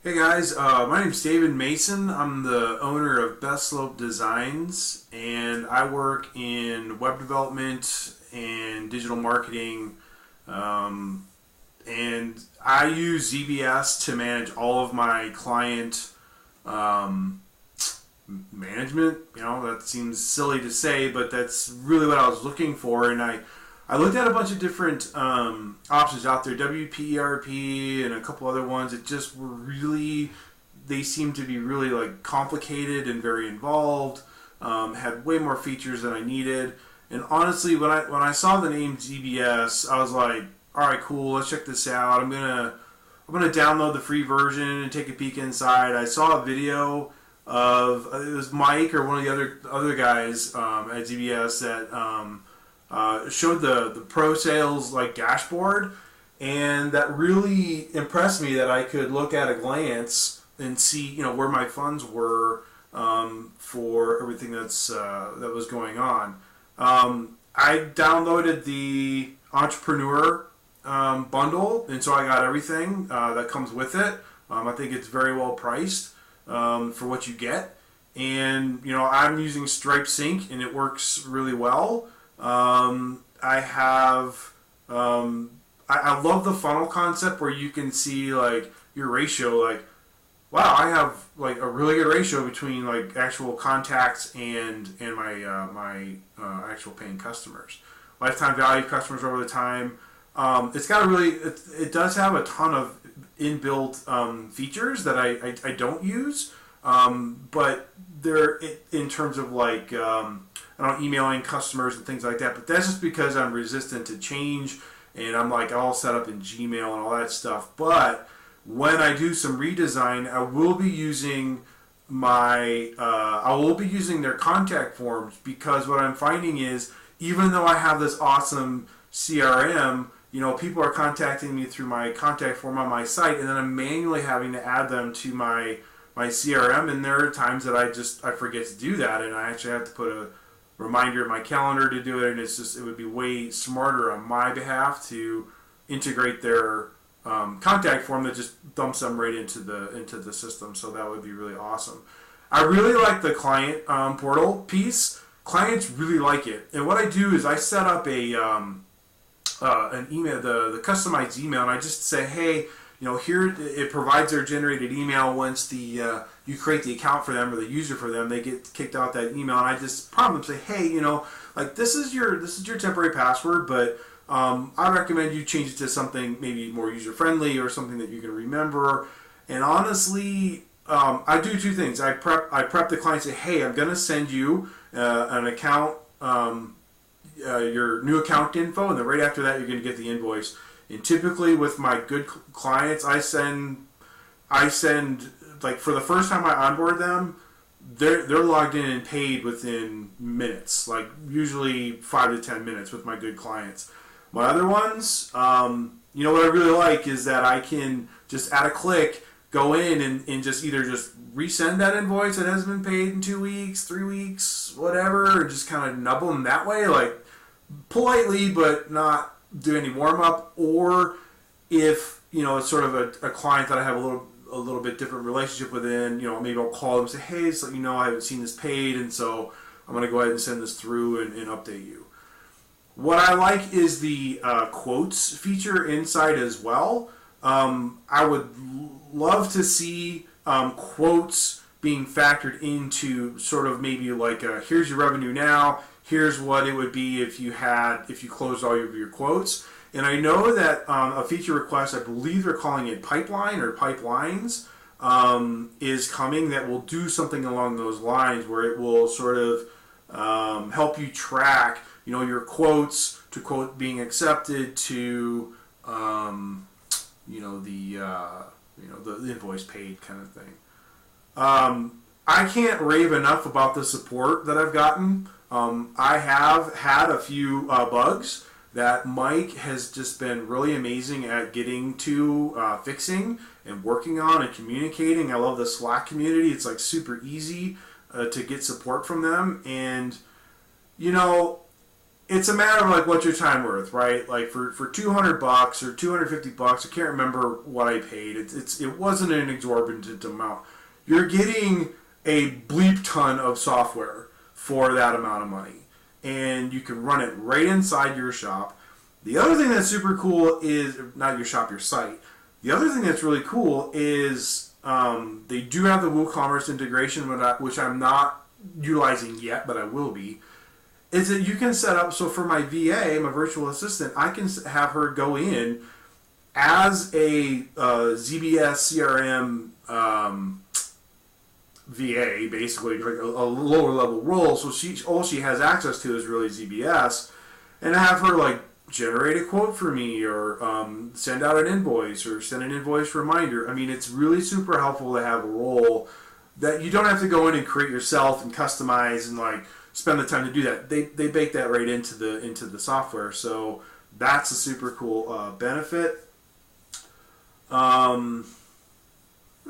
Hey guys, my name's David Mason. I'm the owner of Best Slope Designs, and I work in web development and digital marketing. And I use ZBS to manage all of my client um, management. You know, that seems silly to say, but that's really what I was looking for. And I looked at a bunch of different options out there, WPERP and a couple other ones. It just were really, they seemed to be really like complicated and very involved. Had way more features than I needed. And honestly, when I saw the name GBS, I was like, all right, cool, let's check this out. I'm gonna download the free version and take a peek inside. I saw a video of it was Mike or one of the other guys at ZBS that showed the pro sales like dashboard, and that really impressed me that I could look at a glance and see where my funds were for everything that was going on. I downloaded the entrepreneur bundle, and so I got everything that comes with it. I think it's very well priced for what you get, and I'm using Stripe Sync, and it works really well. I have I love the funnel concept where you can see like your ratio, like wow, I have like a really good ratio between like actual contacts and my actual paying customers, lifetime value of customers over the time. It's got it does have a ton of inbuilt features that I don't use, but they're in terms of like I don't emailing customers and things like that. But that's just because I'm resistant to change, and I'm like all set up in Gmail and all that stuff. But when I do some redesign, I will be using their contact forms, because what I'm finding is even though I have this awesome CRM, people are contacting me through my contact form on my site, and then I'm manually having to add them to my CRM, and there are times that I forget to do that, and I actually have to put a reminder in my calendar to do it, and it would be way smarter on my behalf to integrate their contact form that just dumps them right into the system. So that would be really awesome. I really like the client portal piece. Clients really like it, and what I do is I set up an email, the customized email, and I just say, hey, here it provides their generated email once you create the account for them or the user for them. They get kicked out that email, and I just prompt them, say, hey, like this is your temporary password, but I recommend you change it to something maybe more user friendly or something that you can remember. And honestly, I do two things. I prep the client, say, hey, I'm going to send you an account. Your new account info, and then right after that you're going to get the invoice. And typically with my good clients, I send like for the first time I onboard them, they're logged in and paid within minutes, like usually 5 to 10 minutes with my good clients. My other ones, what I really like is that I can just at a click go in and just either just resend that invoice that hasn't been paid in 2 weeks, 3 weeks, whatever, or just kind of nub them that way, like politely, but not do any warm up. Or if it's sort of a client that I have a little bit different relationship with, maybe I'll call them and say, hey, so I haven't seen this paid, and so I'm going to go ahead and send this through and update you. What I like is the quotes feature inside as well. I would love to see quotes being factored into sort of maybe like here's your revenue now, here's what it would be if you closed all of your quotes. And I know that a feature request, I believe they're calling it pipeline or pipelines, is coming that will do something along those lines where it will sort of help you track your quotes to quote being accepted to the invoice paid kind of thing. I can't rave enough about the support that I've gotten. I have had a few bugs that Mike has just been really amazing at getting to fixing and working on and communicating. I love the Slack community. It's like super easy to get support from them. And it's a matter of like what's your time worth, right? Like for $200 or $250, I can't remember what I paid. It wasn't an exorbitant amount. You're getting a bleep ton of software for that amount of money, and you can run it right inside your shop. The other thing that's super cool is not your shop, your site. The other thing that's really cool is they do have the WooCommerce integration, which I'm not utilizing yet, but I will be. Is that you can set up, so for my VA, my virtual assistant, I can have her go in as a ZBS CRM VA, basically like a lower level role. So all she has access to is really ZBS, and have her like generate a quote for me, or send out an invoice, or send an invoice reminder. I mean, it's really super helpful to have a role that you don't have to go in and create yourself and customize and like spend the time to do that. They bake that right into the software, so that's a super cool benefit. I'm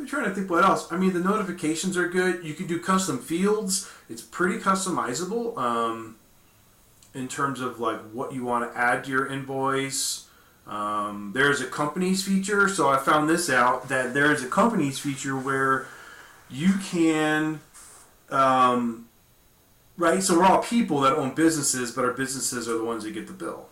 trying to think what else. I mean, the notifications are good. You can do custom fields. It's pretty customizable in terms of like what you want to add to your invoice. There's a companies feature, so I found this out, that there is a companies feature where you can right, so we're all people that own businesses, but our businesses are the ones that get the bill.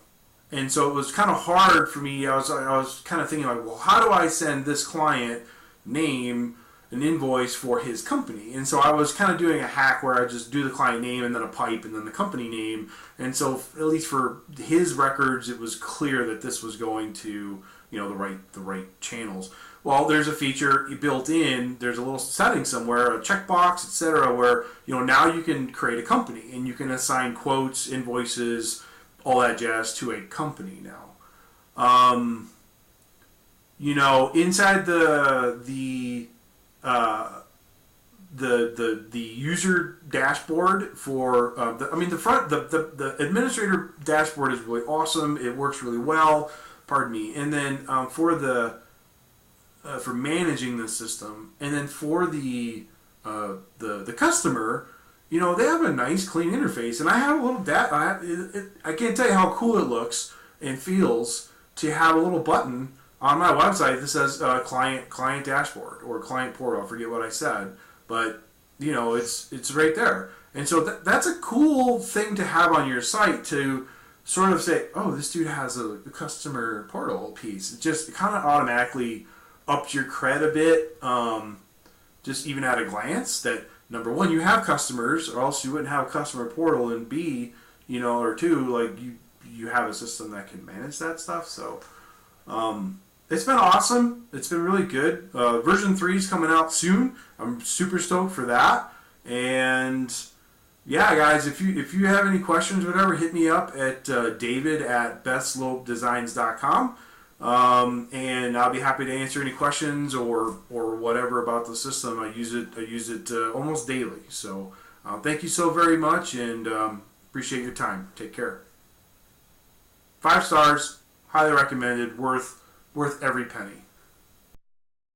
And so it was kind of hard for me. I was kind of thinking like, well, how do I send this client name an invoice for his company? And so I was kind of doing a hack where I just do the client name and then a pipe and then the company name. And so at least for his records, it was clear that this was going to, the right channels. Well, there's a feature built in. There's a little setting somewhere, a checkbox, etc., where now you can create a company and you can assign quotes, invoices, all that jazz to a company now. Inside the user dashboard for the administrator dashboard is really awesome. It works really well. Pardon me. And then for managing the system, and then for the customer, they have a nice clean interface, and I have a little I can't tell you how cool it looks and feels to have a little button on my website that says client dashboard or client portal. I forget what I said, but it's right there. And so that's a cool thing to have on your site, to sort of say, oh, this dude has a customer portal piece. It just kind of automatically ups your cred a bit, just even at a glance, that number one, you have customers, or else you wouldn't have a customer portal, and B, or two, like you have a system that can manage that stuff. So it's been awesome. It's been really good. Version 3 is coming out soon. I'm super stoked for that. And yeah, guys, if you have any questions, whatever, hit me up at david@bestlopedesigns.com. And I'll be happy to answer any questions or whatever about the system. I use it almost daily. So thank you so very much, and appreciate your time. Take care. 5 stars, highly recommended, worth every penny.